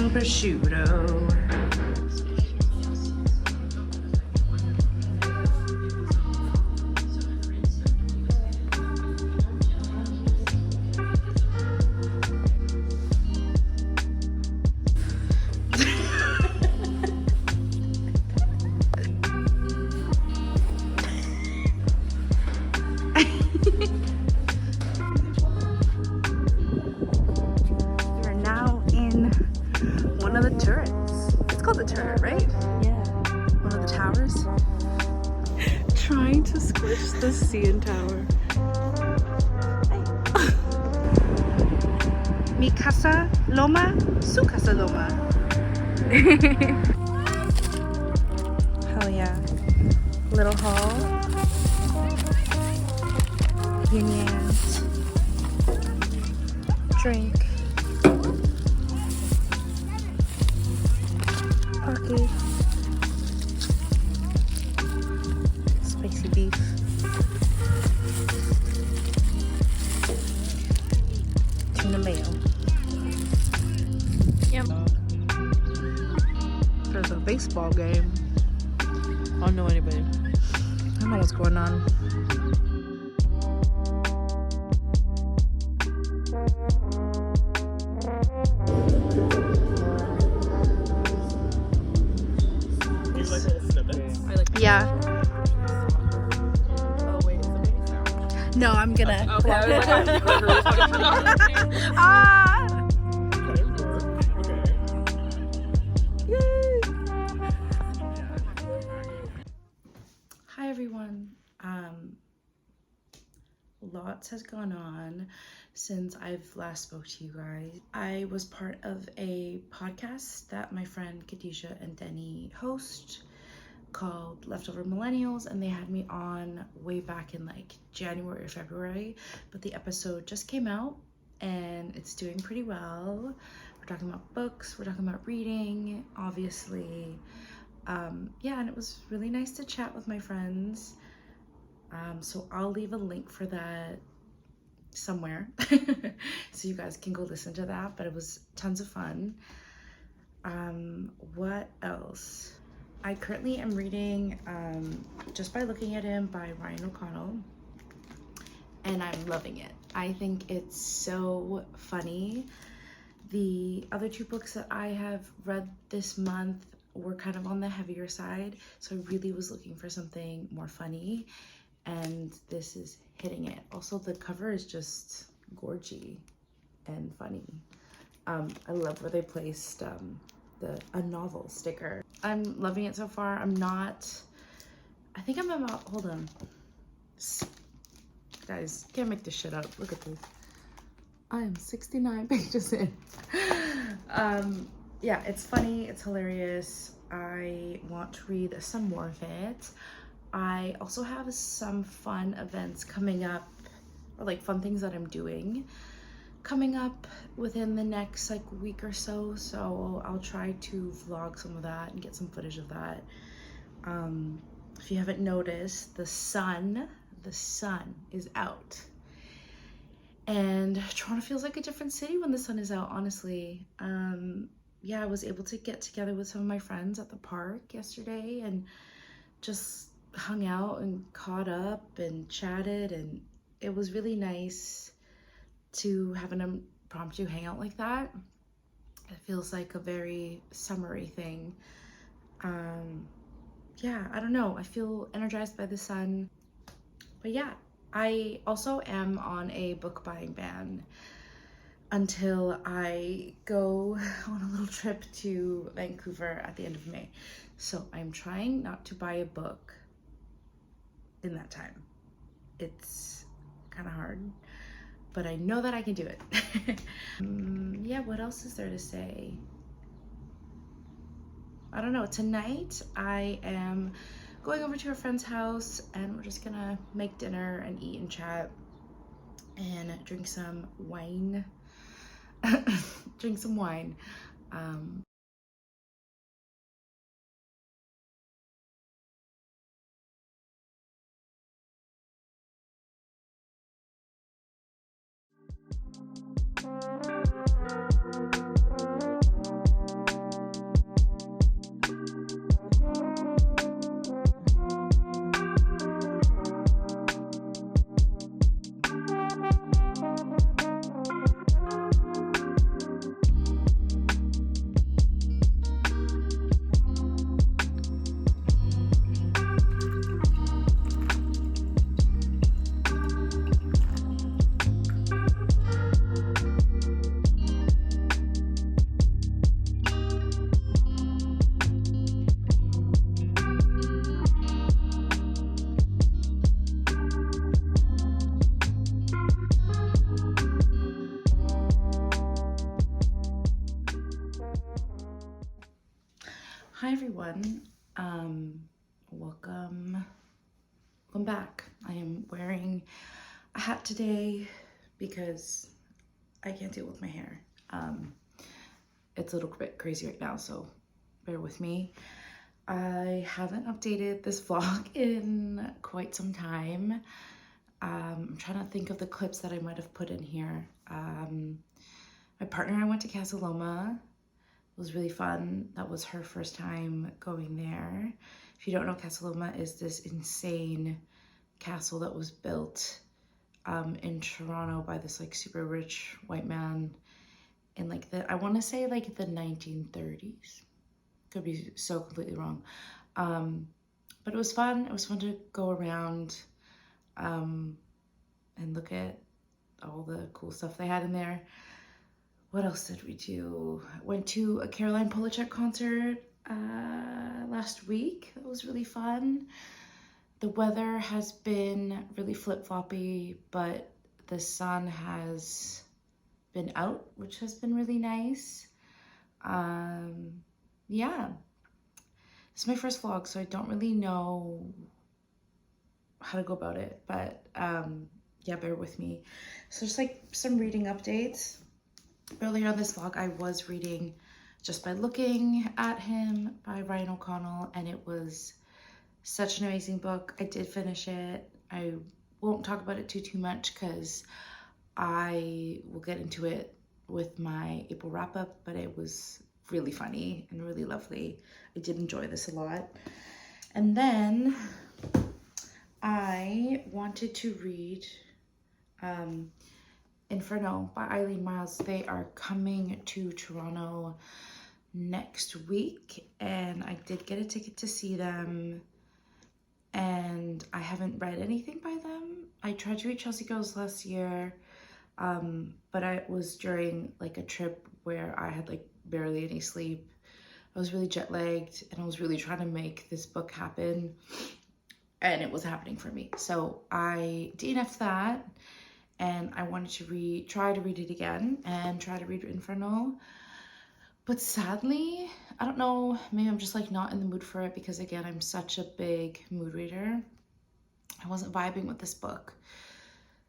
and prosciutto. Trying to squish the CN Tower. Mi casa loma, su casa loma. Hell yeah. Little hall. Yin yams. Drink. Pocket. Spicy beef. Tuna mayo. Yep. There's a baseball game. I don't know anybody. I don't know what's going on. Do you like little snippets? Yeah. Oh wait, is the baby sound? No, I'm gonna. Okay, I was like, Ah! okay, work. Okay. Hi everyone. Lots has gone on since I've last spoke to you guys. I was part of a podcast that my friend Khadija and Denny host called Leftover Millennials, and they had me on way back in like January or February, but the episode just came out and it's doing pretty well. We're talking about books, we're talking about reading, obviously. Yeah, and it was really nice to chat with my friends. So I'll leave a link for that somewhere so you guys can go listen to that, but it was tons of fun. What else? I currently am reading Just by Looking at Him by Ryan O'Connell, and I'm loving it. I think it's so funny. The other two books that I have read this month were kind of on the heavier side, so I really was looking for something more funny, and this is hitting it. Also, the cover is just gorgy and funny. I love where they placed a novel sticker. I'm loving it so far. I think I'm about, hold on. Guys, can't make this shit up. Look at this. I am 69 pages in. Yeah, it's funny, it's hilarious. I want to read some more of it. I also have some fun events coming up, or like fun things that I'm doing coming up within the next like week or so. So I'll try to vlog some of that and get some footage of that. If you haven't noticed, the sun is out. And Toronto feels like a different city when the sun is out, honestly. Yeah, I was able to get together with some of my friends at the park yesterday and just hung out and caught up and chatted, and it was really nice to have an impromptu hangout like that. It feels like a very summery thing. Yeah, I don't know. I feel energized by the sun. But yeah, I also am on a book buying ban until I go on a little trip to Vancouver at the end of May. So I'm trying not to buy a book in that time. It's kind of hard, but I know that I can do it. Yeah, what else is there to say? I don't know. Tonight I am going over to a friend's house and we're just gonna make dinner and eat and chat and drink some wine. Drink some wine. everyone. Welcome back. I am wearing a hat today because I can't deal with my hair. It's a little bit crazy right now, so bear with me. I haven't updated this vlog in quite some time. I'm trying to think of the clips that I might have put in here. My partner and I went to Casa Loma. It was really fun. That was her first time going there. If you don't know, Casa Loma is this insane castle that was built in Toronto by this like super rich white man in like I want to say like the 1930s. Could be so completely wrong. But it was fun. It was fun to go around and look at all the cool stuff they had in there. What else did we do? I went to a Caroline Polachek concert last week. That was really fun. The weather has been really flip-floppy, but the sun has been out, which has been really nice. Yeah. It's my first vlog, so I don't really know how to go about it, but yeah, bear with me. So just like some reading updates. Earlier on this vlog, I was reading Just by Looking at Him by Ryan O'Connell, and it was such an amazing book. I did finish it. I won't talk about it too much because I will get into it with my April wrap-up, but it was really funny and really lovely. I did enjoy this a lot. And then I wanted to read Inferno by Eileen Myles. They are coming to Toronto next week, and I did get a ticket to see them, and I haven't read anything by them. I tried to read Chelsea Girls last year, but it was during like a trip where I had like barely any sleep. I was really jet lagged, and I was really trying to make this book happen, and it was happening for me. So I DNF'd that, and I wanted to try to read it again and try to read Inferno. But sadly, I don't know, maybe I'm just like not in the mood for it because again, I'm such a big mood reader. I wasn't vibing with this book.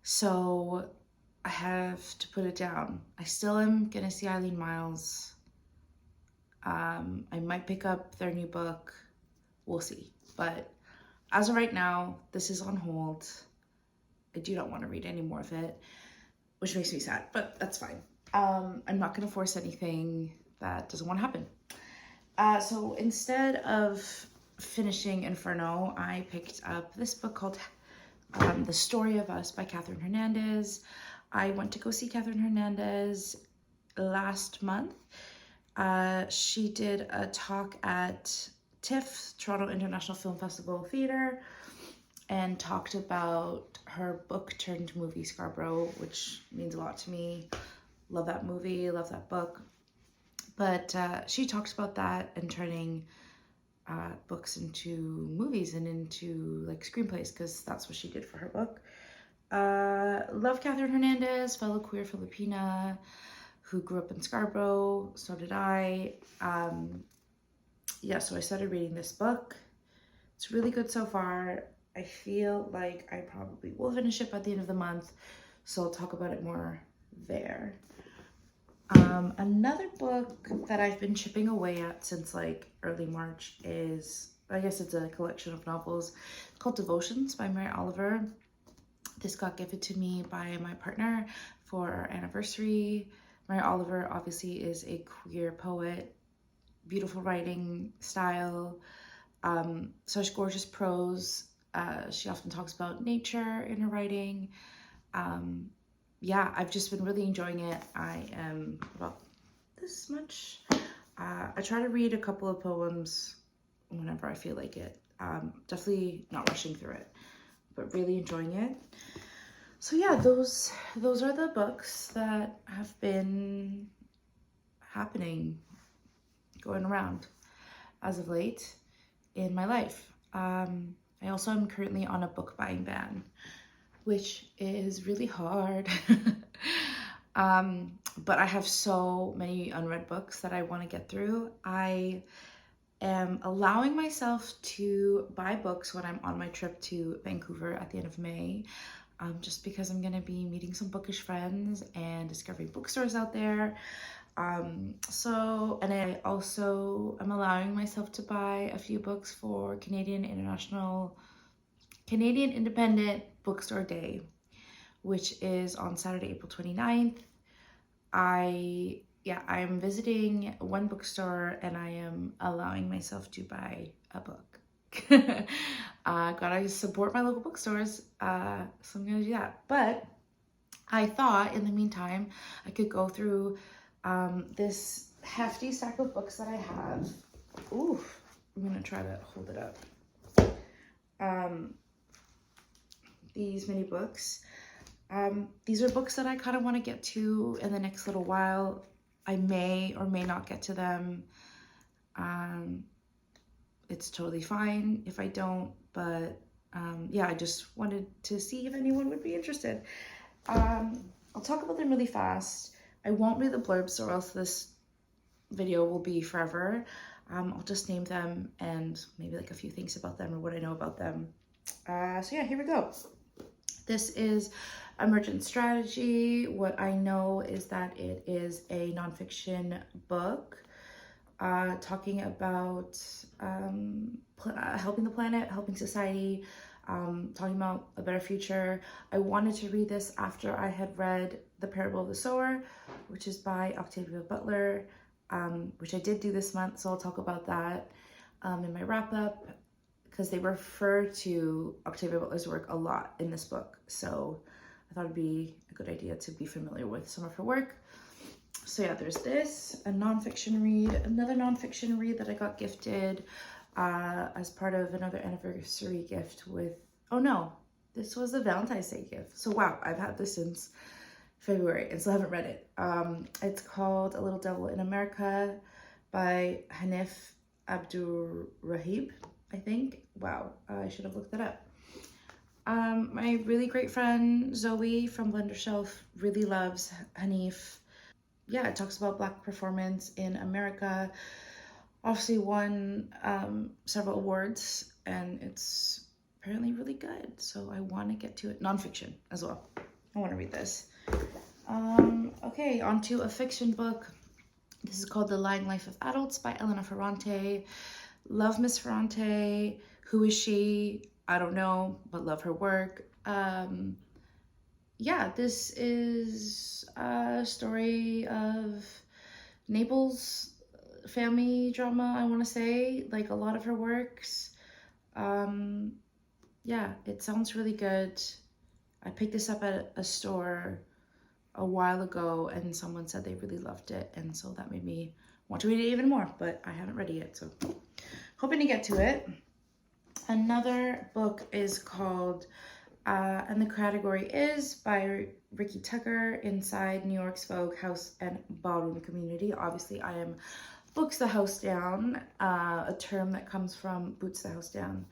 So I have to put it down. I still am gonna see Eileen Myles. I might pick up their new book. We'll see. But as of right now, this is on hold. I do not want to read any more of it, which makes me sad, but that's fine. I'm not going to force anything that doesn't want to happen. So instead of finishing Inferno, I picked up this book called The Story of Us by Catherine Hernandez. I went to go see Catherine Hernandez last month. She did a talk at TIFF, Toronto International Film Festival Theatre, and talked about her book turned movie Scarborough, which means a lot to me. Love that movie, love that book. But she talks about that and turning books into movies and into like screenplays, because that's what she did for her book. Love Catherine Hernandez, fellow queer Filipina who grew up in Scarborough. So did I. Yeah, so I started reading this book. It's really good so far. I feel like I probably will finish it by the end of the month, so I'll talk about it more there. Another book that I've been chipping away at since like early March is, I guess it's a collection of novels called Devotions by Mary Oliver. This got given to me by my partner for our anniversary. Mary Oliver obviously is a queer poet, beautiful writing style, such gorgeous prose. She often talks about nature in her writing. Yeah, I've just been really enjoying it. I am about this much. I try to read a couple of poems whenever I feel like it. Definitely not rushing through it, but really enjoying it. So yeah, those are the books that have been happening, going around as of late in my life. I also am currently on a book buying ban, which is really hard. But I have so many unread books that I want to get through. I am allowing myself to buy books when I'm on my trip to Vancouver at the end of May, just because I'm gonna be meeting some bookish friends and discovering bookstores out there. And I also am allowing myself to buy a few books for Canadian Independent Bookstore Day, which is on Saturday, April 29th. I'm visiting one bookstore and I am allowing myself to buy a book. Gotta support my local bookstores, so I'm gonna do that. But I thought in the meantime, I could go through this hefty stack of books that I have. Ooh, I'm gonna try to hold it up. These mini books. These are books that I kind of want to get to in the next little while. I may or may not get to them. It's totally fine if I don't, but yeah, I just wanted to see if anyone would be interested. I'll talk about them really fast. I won't read the blurbs or else this video will be forever. I'll just name them and maybe like a few things about them or what I know about them. So yeah, here we go. This is Emergent Strategy. What I know is that it is a nonfiction book talking about helping the planet, helping society, talking about a better future. I wanted to read this after I had read The Parable of the Sower, which is by Octavia Butler, which I did do this month, so I'll talk about that in my wrap-up, because they refer to Octavia Butler's work a lot in this book. So I thought it'd be a good idea to be familiar with some of her work. So yeah, there's this, a nonfiction read, another nonfiction read that I got gifted as part of another anniversary gift with, oh no, this was a Valentine's Day gift. So wow, I've had this since February and still haven't read it. It's called A Little Devil in America by Hanif Abdurrahib, I think. Wow, I should have looked that up. My really great friend Zoe from Blender Shelf really loves Hanif. Yeah, it talks about Black performance in America. Obviously won several awards and it's apparently really good. So I want to get to it. Nonfiction as well. I want to read this. Okay, on to a fiction book. This is called The Lying Life of Adults by Elena Ferrante. Love Miss Ferrante. Who is she? I don't know, but love her work. Yeah, this is a story of Naples family drama, I want to say, like a lot of her works. Yeah, it sounds really good. I picked this up at a store a while ago and someone said they really loved it, and so that made me want to read it even more, but I haven't read it yet, so hoping to get to it. Another book is called and the category is by Ricky Tucker, Inside New York's Vogue House and Ballroom Community. Obviously, I am Books the House Down, a term that comes from Boots the House Down.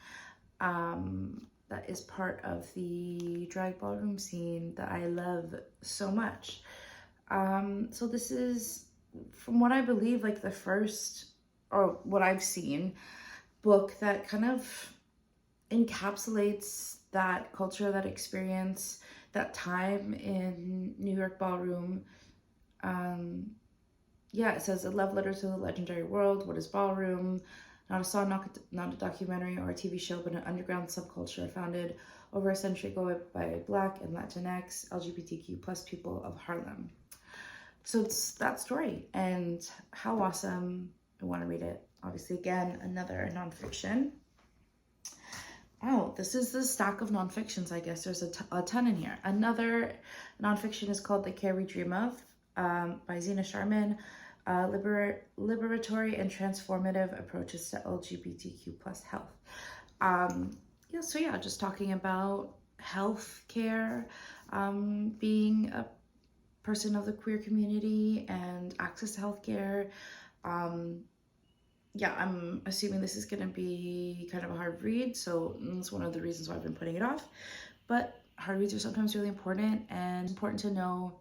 That is part of the drag ballroom scene that I love so much. So this is, from what I believe, like the first, or what I've seen, book that kind of encapsulates that culture, that experience, that time in New York ballroom. Yeah, it says a love letter to the legendary world. What is ballroom? Not a song, not a documentary or a TV show, but an underground subculture founded over a century ago by Black and Latinx LGBTQ plus people of Harlem. So it's that story, and how awesome. I want to read it. Obviously, again, another nonfiction. Oh, this is the stack of nonfictions, I guess. There's a ton in here. Another nonfiction is called The Care We Dream Of by Zena Sharman. Liberatory and transformative approaches to LGBTQ plus health. Yeah, so yeah, just talking about health care, being a person of the queer community and access to healthcare. Yeah, I'm assuming this is going to be kind of a hard read, so that's one of the reasons why I've been putting it off. But hard reads are sometimes really important, and it's important to know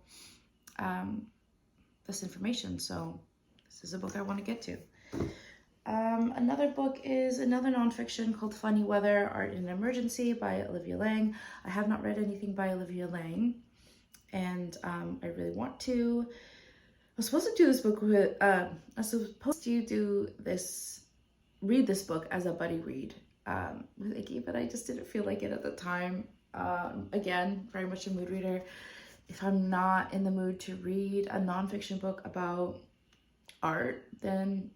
this information. So this is a book I want to get to. Another book is another nonfiction called Funny Weather, Art in an Emergency by Olivia Lang. I have not read anything by Olivia Lang, and I really want to. I was supposed to do this book with, I was supposed to read this book as a buddy read with Icky, but I just didn't feel like it at the time. Again, very much a mood reader. If I'm not in the mood to read a nonfiction book about art, then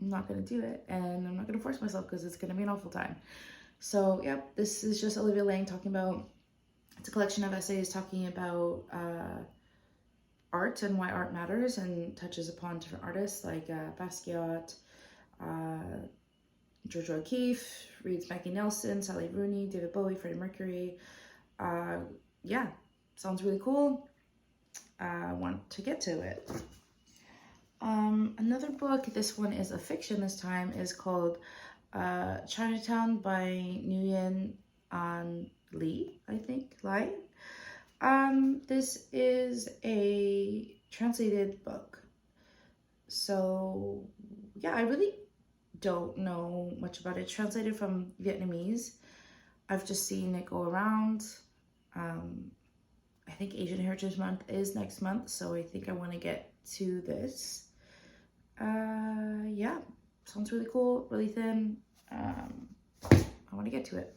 I'm not going to do it, and I'm not going to force myself because it's going to be an awful time. So, yep, this is just Olivia Lang talking about, it's a collection of essays talking about art and why art matters, and touches upon different artists like Basquiat, Georgia O'Keeffe, reads Maggie Nelson, Sally Rooney, David Bowie, Freddie Mercury. Yeah, sounds really cool. I want to get to it. Another book, this one is a fiction this time, is called Chinatown by Nguyen An Lee, I think, Lai. This is a translated book. So, yeah, I really don't know much about it. It's translated from Vietnamese. I've just seen it go around. I think Asian Heritage Month is next month, so I think I want to get to this. Yeah, sounds really cool, really thin. I want to get to it.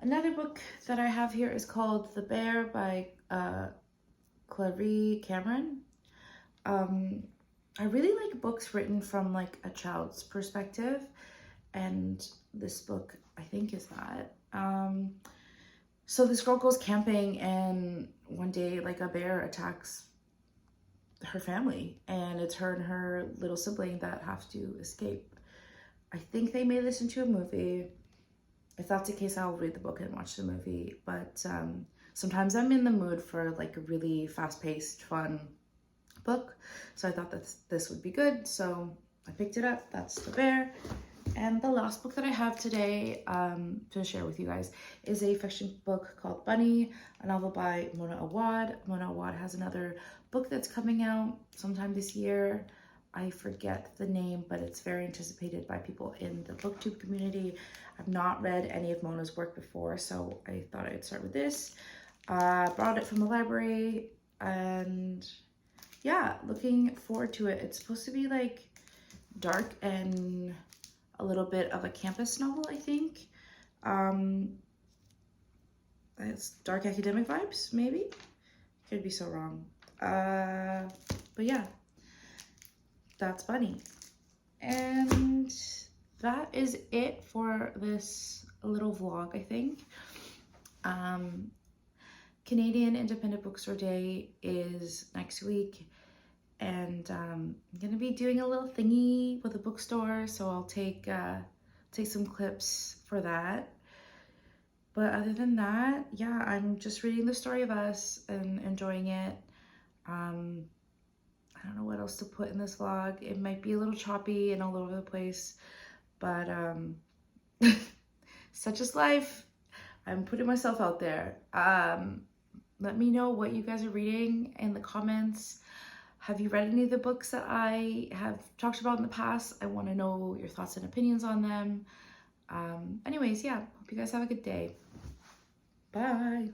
Another book that I have here is called The Bear by Clary Cameron. I really like books written from like a child's perspective, and this book I think is that. So this girl goes camping, and one day like a bear attacks her family, and it's her and her little sibling that have to escape. I think they made this into a movie. If that's the case, I'll read the book and watch the movie, but sometimes I'm in the mood for like a really fast-paced, fun book, so I thought that this would be good, so I picked it up. That's The Bear. And the last book that I have today to share with you guys is a fiction book called Bunny, a novel by Mona Awad. Mona Awad has another book that's coming out sometime this year. I forget the name, but it's very anticipated by people in the booktube community. I've not read any of Mona's work before, so I thought I'd start with this. Brought it from the library, and yeah, looking forward to it. It's supposed to be like dark and a little bit of a campus novel, I think. It's dark academic vibes, maybe? Could be so wrong. But yeah, that's Bunny. And that is it for this little vlog, I think. Canadian Independent Bookstore Day is next week, and I'm gonna be doing a little thingy with a bookstore, so I'll take some clips for that. But other than that, yeah, I'm just reading The Story of Us and enjoying it. I don't know what else to put in this vlog. It might be a little choppy and all over the place, but such is life. I'm putting myself out there. Let me know what you guys are reading in the comments. Have you read any of the books that I have talked about in the past? I want to know your thoughts and opinions on them. Anyways, yeah, hope you guys have a good day. Bye.